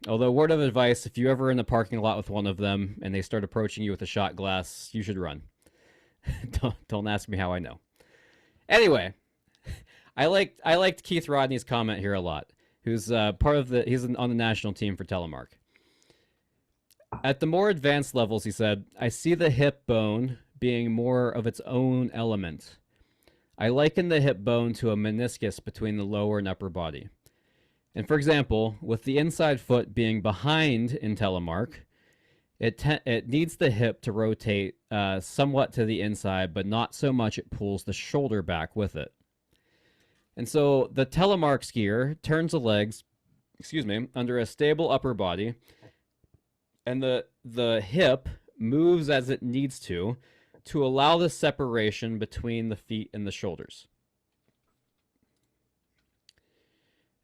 Although, word of advice, if you're ever in the parking lot with one of them and they start approaching you with a shot glass, you should run. Don't ask me how I know. Anyway, I liked Keith Rodney's comment here a lot. Who's he's on the national team for Telemark. At the more advanced levels, he said, I see the hip bone being more of its own element. I liken the hip bone to a meniscus between the lower and upper body. And for example, with the inside foot being behind in telemark, it needs the hip to rotate somewhat to the inside, but not so much it pulls the shoulder back with it. And so the telemark skier turns the legs, under a stable upper body, and the hip moves as it needs to allow the separation between the feet and the shoulders.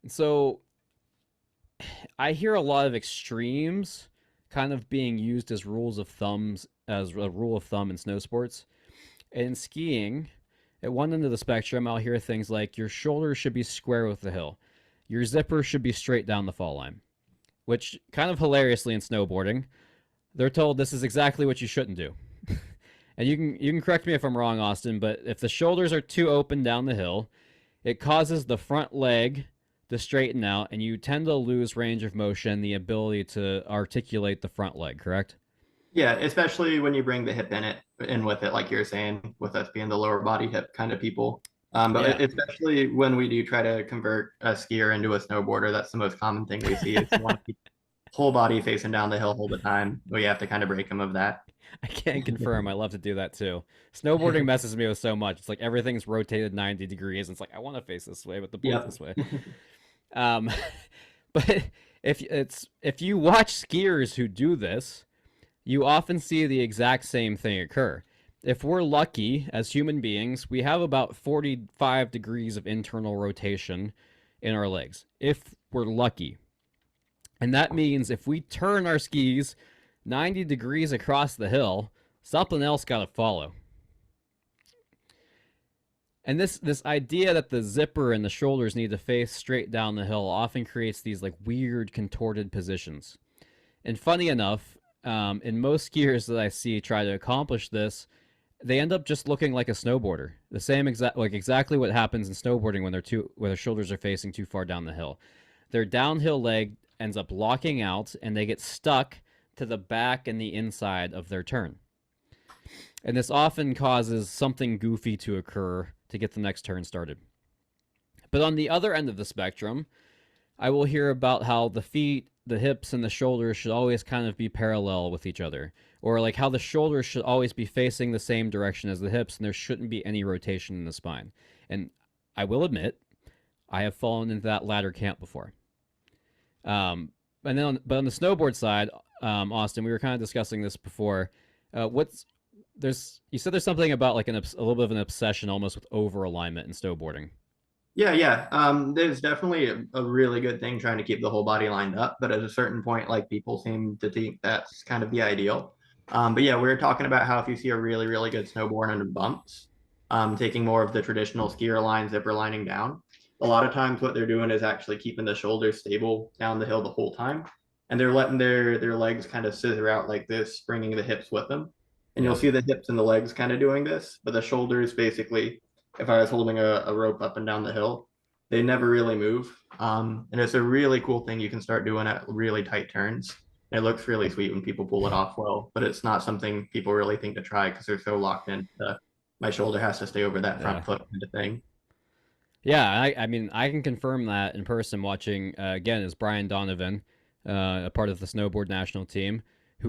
And so I hear a lot of extremes kind of being used as as a rule of thumb in snow sports. In skiing, at one end of the spectrum, I'll hear things like your shoulders should be square with the hill. Your zipper should be straight down the fall line, which kind of hilariously in snowboarding, they're told this is exactly what you shouldn't do. And you can correct me if I'm wrong, Austin, but if the shoulders are too open down the hill, it causes the front leg to straighten out, and you tend to lose range of motion, the ability to articulate the front leg, correct? Yeah, especially when you bring the hip in with it, like you're saying, with us being the lower body hip kind of people. But Yeah. especially when we do try to convert a skier into a snowboarder, that's the most common thing we see is you want to keep whole body facing down the hill all the time. We have to kind of break them of that. I can confirm I love to do that too. Snowboarding messes me with so much. It's like everything's rotated 90 degrees. And it's like I want to face this way, but the board's Yep. this way. Um, but if you watch skiers who do this, you often see the exact same thing occur. If we're lucky as human beings, we have about 45 degrees of internal rotation in our legs. If we're lucky. And that means if we turn our skis 90 degrees across the hill, something else got to follow. And this idea that the zipper and the shoulders need to face straight down the hill often creates these like weird contorted positions. And funny enough, in most skiers that I see try to accomplish this, they end up just looking like a snowboarder. The same exactly what happens in snowboarding when their shoulders are facing too far down the hill. Their downhill leg ends up locking out, and they get stuck to the back and the inside of their turn. And this often causes something goofy to occur to get the next turn started. But on the other end of the spectrum, I will hear about how the feet, the hips, and the shoulders should always kind of be parallel with each other. Or like how the shoulders should always be facing the same direction as the hips, and there shouldn't be any rotation in the spine. And I will admit, I have fallen into that latter camp before. But on the snowboard side, Austin, we were kind of discussing this before. You said there's something about like a little bit of an obsession almost with over alignment in snowboarding. Yeah, yeah. There's definitely a really good thing trying to keep the whole body lined up, but at a certain point, like people seem to think that's kind of the ideal. But yeah, we were talking about how if you see a really, really good snowboard under bumps, taking more of the traditional skier line, zipper lining down, a lot of times what they're doing is actually keeping the shoulders stable down the hill the whole time. And they're letting their legs kind of scissor out like this, bringing the hips with them. And you'll Yep. see the hips and the legs kind of doing this, but the shoulders basically, if I was holding a rope up and down the hill, they never really move. And it's a really cool thing you can start doing at really tight turns. It looks really sweet when people pull it off well, but it's not something people really think to try because they're so locked in. My shoulder has to stay over that Yeah. front foot kind of thing. Yeah, I mean, I can confirm that in person watching, again, is Brian Donovan, a part of the snowboard national team, he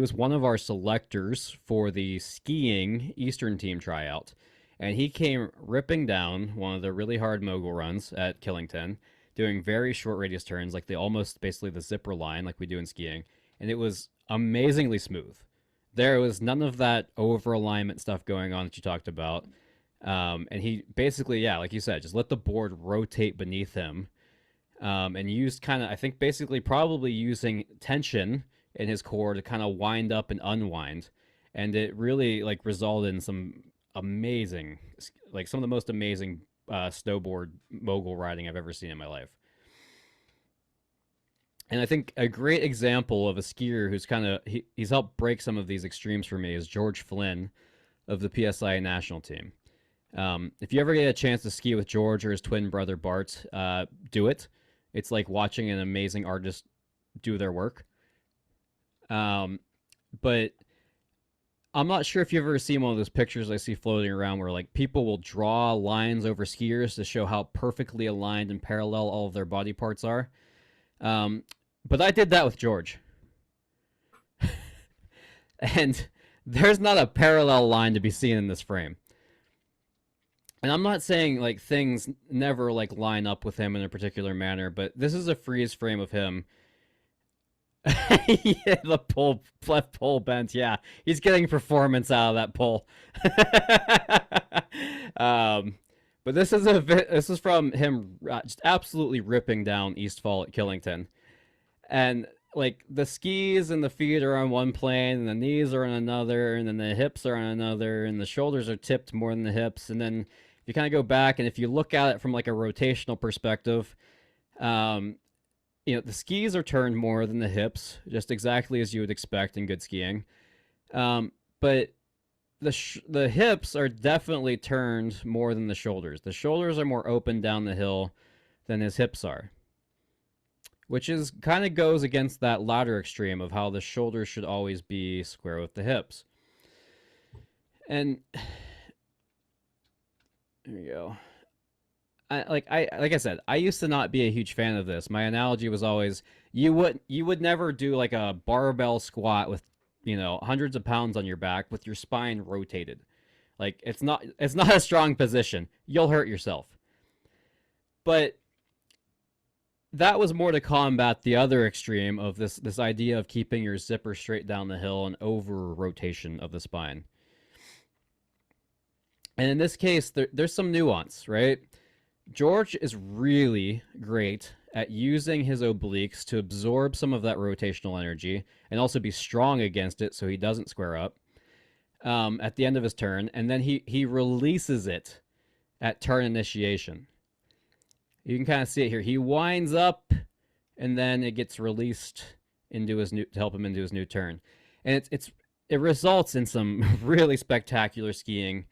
was one of our selectors for the skiing Eastern team tryout. And he came ripping down one of the really hard mogul runs at Killington, doing very short radius turns, like almost basically the zipper line, like we do in skiing. And it was amazingly smooth. There was none of that over alignment stuff going on that you talked about. And he basically, yeah, like you said, just let the board rotate beneath him, and used kind of, I think, basically probably using tension in his core to kind of wind up and unwind, and it really like resulted in some amazing, like some of the most amazing snowboard mogul riding I've ever seen in my life. And I think a great example of a skier who's he's helped break some of these extremes for me is George Flynn of the PSI national team. If you ever get a chance to ski with George or his twin brother Bart, do it. It's like watching an amazing artist do their work. But I'm not sure if you've ever seen one of those pictures I see floating around where like people will draw lines over skiers to show how perfectly aligned and parallel all of their body parts are. Um, but I did that with George. And there's not a parallel line to be seen in this frame. And I'm not saying like things never like line up with him in a particular manner, but this is a freeze frame of him. Yeah, the pole, left pole bent. Yeah, he's getting performance out of that pole. But this is from him just absolutely ripping down East Fall at Killington, and like the skis and the feet are on one plane, and the knees are on another, and then the hips are on another, and the shoulders are tipped more than the hips, and then if you kind of go back and if you look at it from like a rotational perspective, the skis are turned more than the hips, just exactly as you would expect in good skiing. But the hips are definitely turned more than the shoulders. The shoulders are more open down the hill than his hips are, which is kind of goes against that latter extreme of how the shoulders should always be square with the hips. And there you go. Like I said, I used to not be a huge fan of this. My analogy was always you would never do like a barbell squat with hundreds of pounds on your back with your spine rotated. Like it's not a strong position. You'll hurt yourself. But that was more to combat the other extreme of this idea of keeping your zipper straight down the hill and over rotation of the spine. And in this case, there's some nuance, right? George is really great at using his obliques to absorb some of that rotational energy and also be strong against it so he doesn't square up at the end of his turn. And then he releases it at turn initiation. You can kind of see it here. He winds up and then it gets released into to help him into his new turn. And it results in some really spectacular skiing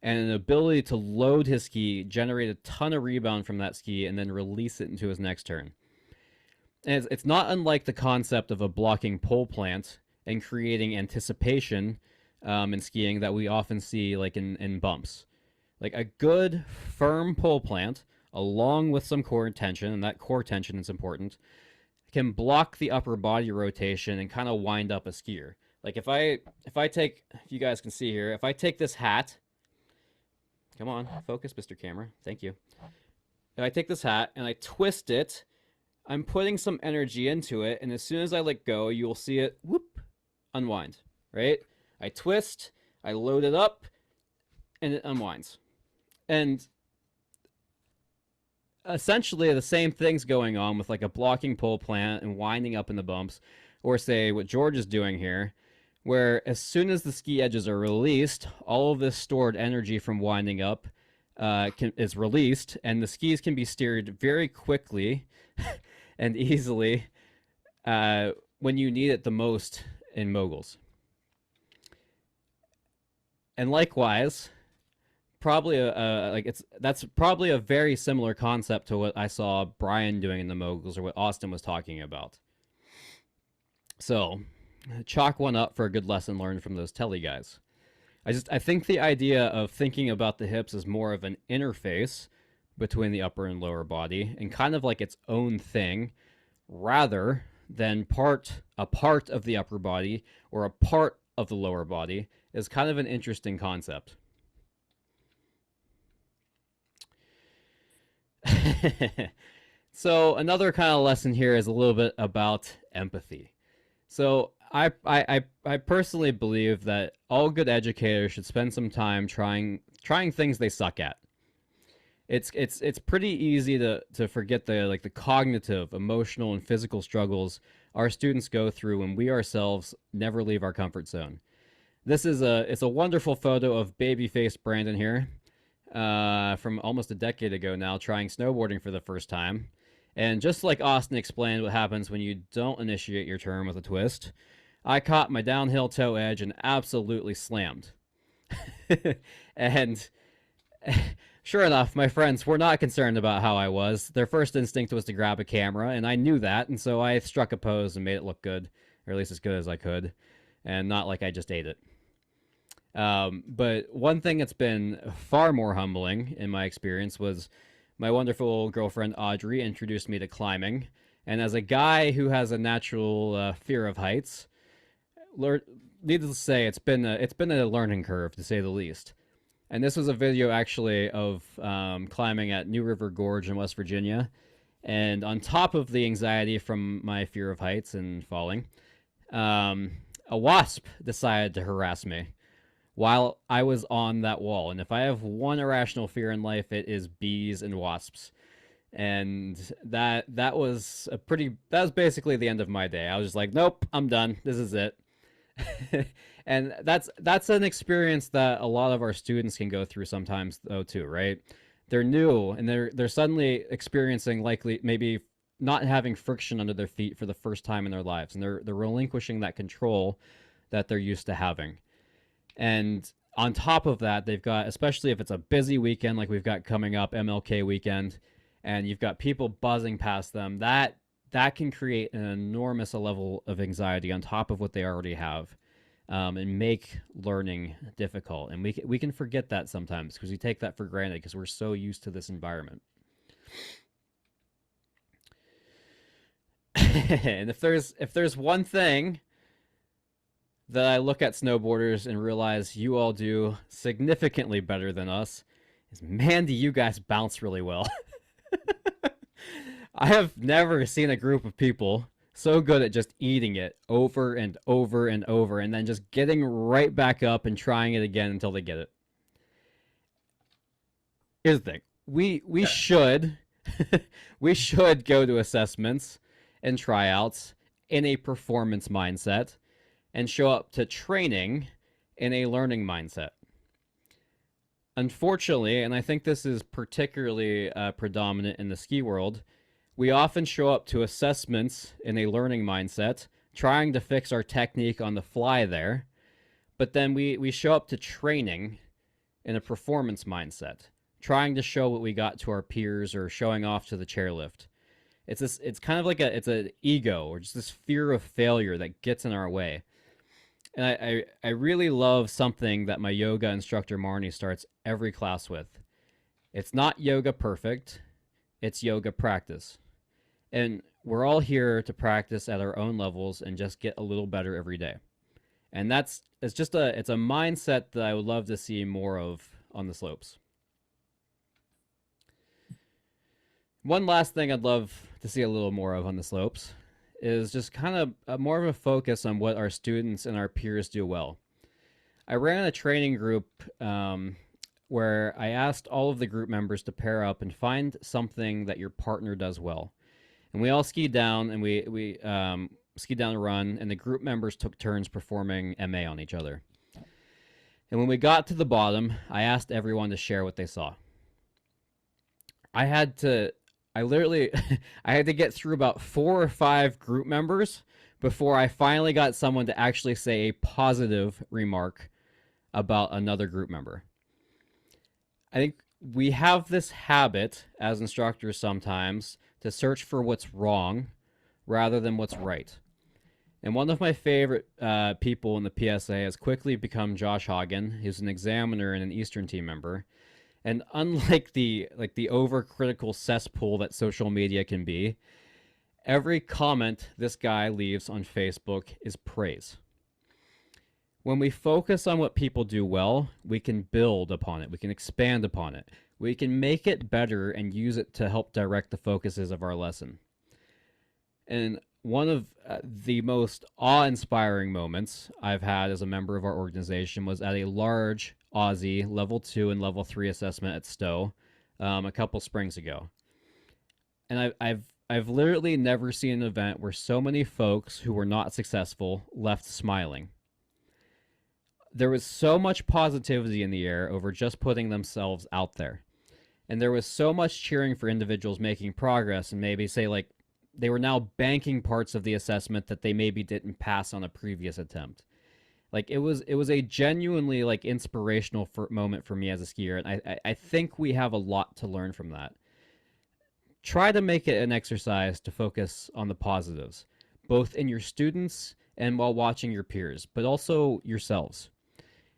and an ability to load his ski, generate a ton of rebound from that ski, and then release it into his next turn. And it's not unlike the concept of a blocking pole plant and creating anticipation in skiing that we often see like in bumps. Like a good, firm pole plant, along with some core tension, and that core tension is important, can block the upper body rotation and kind of wind up a skier. Like if you guys can see here, if I take this hat, come on, focus, Mr. Camera. Thank you. If I take this hat and I twist it, I'm putting some energy into it, and as soon as I let go, you will see it, whoop, unwind, right? I twist, I load it up, and it unwinds. And essentially the same thing's going on with like a blocking pole plant and winding up in the bumps, or say what George is doing here, where as soon as the ski edges are released, all of this stored energy from winding up is released, and the skis can be steered very quickly and easily when you need it the most in moguls. And likewise, that's probably a very similar concept to what I saw Brian doing in the moguls or what Austin was talking about. So chalk one up for a good lesson learned from those telly guys. I think the idea of thinking about the hips as more of an interface between the upper and lower body and kind of like its own thing rather than a part of the upper body or a part of the lower body is kind of an interesting concept. So another kind of lesson here is a little bit about empathy. So I personally believe that all good educators should spend some time trying things they suck at. It's pretty easy to forget the cognitive, emotional, and physical struggles our students go through when we ourselves never leave our comfort zone. This is it's a wonderful photo of baby-faced Brandon here, from almost a decade ago now, trying snowboarding for the first time. And just like Austin explained, what happens when you don't initiate your turn with a twist, I caught my downhill toe edge and absolutely slammed. And sure enough, my friends were not concerned about how I was. Their first instinct was to grab a camera, and I knew that, and so I struck a pose and made it look good, or at least as good as I could, and not like I just ate it. But one thing that's been far more humbling in my experience was my wonderful girlfriend Audrey introduced me to climbing, and as a guy who has a natural fear of heights, needless to say, it's been a learning curve to say the least. And this was a video actually of climbing at New River Gorge in West Virginia. And on top of the anxiety from my fear of heights and falling, a wasp decided to harass me while I was on that wall. And if I have one irrational fear in life, it is bees and wasps. And that was that was basically the end of my day. I was just like, nope, I'm done. This is it. And that's an experience that a lot of our students can go through sometimes though too, right? They're new and they're suddenly experiencing likely maybe not having friction under their feet for the first time in their lives, and they're relinquishing that control that they're used to having. And on top of that, they've got, especially if it's a busy weekend like we've got coming up, MLK weekend, and you've got people buzzing past them, that can create an enormous level of anxiety on top of what they already have, and make learning difficult. And we can forget that sometimes because we take that for granted because we're so used to this environment. And if there's one thing that I look at snowboarders and realize you all do significantly better than us, is man, do you guys bounce really well. I have never seen a group of people so good at just eating it over and over and over and then just getting right back up and trying it again until they get it. Here's the thing. We should we should go to assessments and tryouts in a performance mindset and show up to training in a learning mindset. Unfortunately, and I think this is particularly predominant in the ski world, we often show up to assessments in a learning mindset, trying to fix our technique on the fly there, but then we show up to training in a performance mindset, trying to show what we got to our peers or showing off to the chairlift. It's kind of like it's an ego or just this fear of failure that gets in our way. And I really love something that my yoga instructor Marnie starts every class with. It's not yoga perfect, it's yoga practice. And we're all here to practice at our own levels and just get a little better every day. And it's a mindset that I would love to see more of on the slopes. One last thing I'd love to see a little more of on the slopes is just kind of more of a focus on what our students and our peers do well. I ran a training group where I asked all of the group members to pair up and find something that your partner does well. And we all skied down and we skied down a run, and the group members took turns performing MA on each other. And when we got to the bottom, I asked everyone to share what they saw. I literally I had to get through about 4 or 5 group members before I finally got someone to actually say a positive remark about another group member. I think we have this habit as instructors sometimes to search for what's wrong rather than what's right. And one of my favorite people in the PSA has quickly become Josh Hagen, who's an examiner and an Eastern team member. And unlike the overcritical cesspool that social media can be, every comment this guy leaves on Facebook is praise. When we focus on what people do well, we can build upon it. We can expand upon it. We can make it better and use it to help direct the focuses of our lesson. And one of the most awe-inspiring moments I've had as a member of our organization was at a large Aussie level 2 and level 3 assessment at Stowe a couple springs ago. And I've literally never seen an event where so many folks who were not successful left smiling. there was so much positivity in the air over just putting themselves out there. And there was so much cheering for individuals making progress and maybe say like they were now banking parts of the assessment that they maybe didn't pass on a previous attempt. Like it was a genuinely like inspirational moment for me as a skier, and I think we have a lot to learn from that. Try to make it an exercise to focus on the positives, both in your students and while watching your peers, but also yourselves.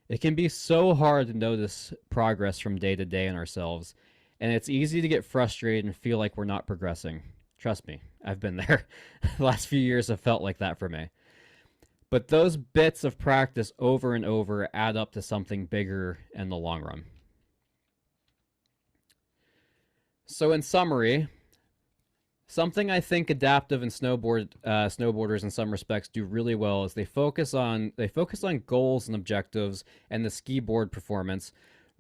It can be so hard to notice progress from day to day in ourselves, and it's easy to get frustrated and feel like we're not progressing. Trust me, I've been there. The last few years have felt like that for me. But those bits of practice over and over add up to something bigger in the long run. So, in summary, something I think adaptive and snowboarders in some respects do really well is they focus on goals and objectives and the ski board performance,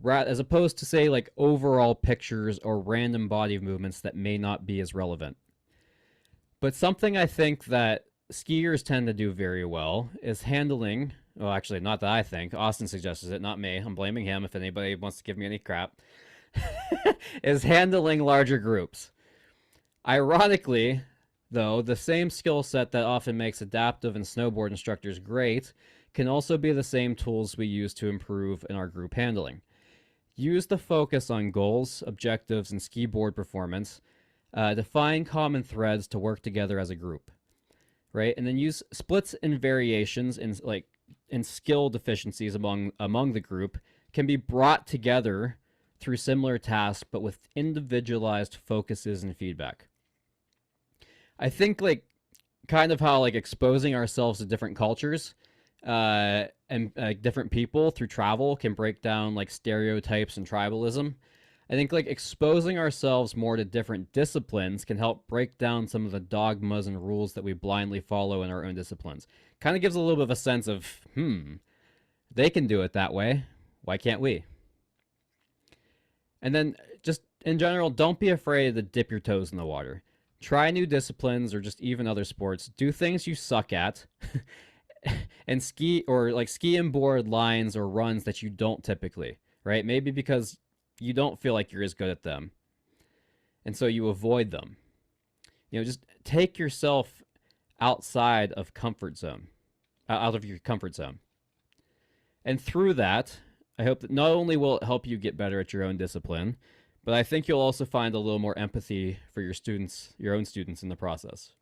as opposed to say like overall pictures or random body movements that may not be as relevant. But something I think that skiers tend to do very well is handling. Well, actually, not that I think. Austin suggests it, not me. I'm blaming him if anybody wants to give me any crap. Is handling larger groups. Ironically, though, the same skill set that often makes adaptive and snowboard instructors great can also be the same tools we use to improve in our group handling. Use the focus on goals, objectives, and ski board performance to find common threads to work together as a group, right? And then use splits and variations in skill deficiencies among the group can be brought together through similar tasks, but with individualized focuses and feedback. I think like kind of how like exposing ourselves to different cultures and different people through travel can break down like stereotypes and tribalism. I think like exposing ourselves more to different disciplines can help break down some of the dogmas and rules that we blindly follow in our own disciplines. Kind of gives a little bit of a sense of, they can do it that way. Why can't we? And then just in general, don't be afraid to dip your toes in the water. Try new disciplines or just even other sports. Do things you suck at and ski and board lines or runs that you don't typically, right? Maybe because you don't feel like you're as good at them. And so you avoid them. Just take yourself outside of comfort zone, out of your comfort zone. And through that, I hope that not only will it help you get better at your own discipline, but I think you'll also find a little more empathy for your own students in the process.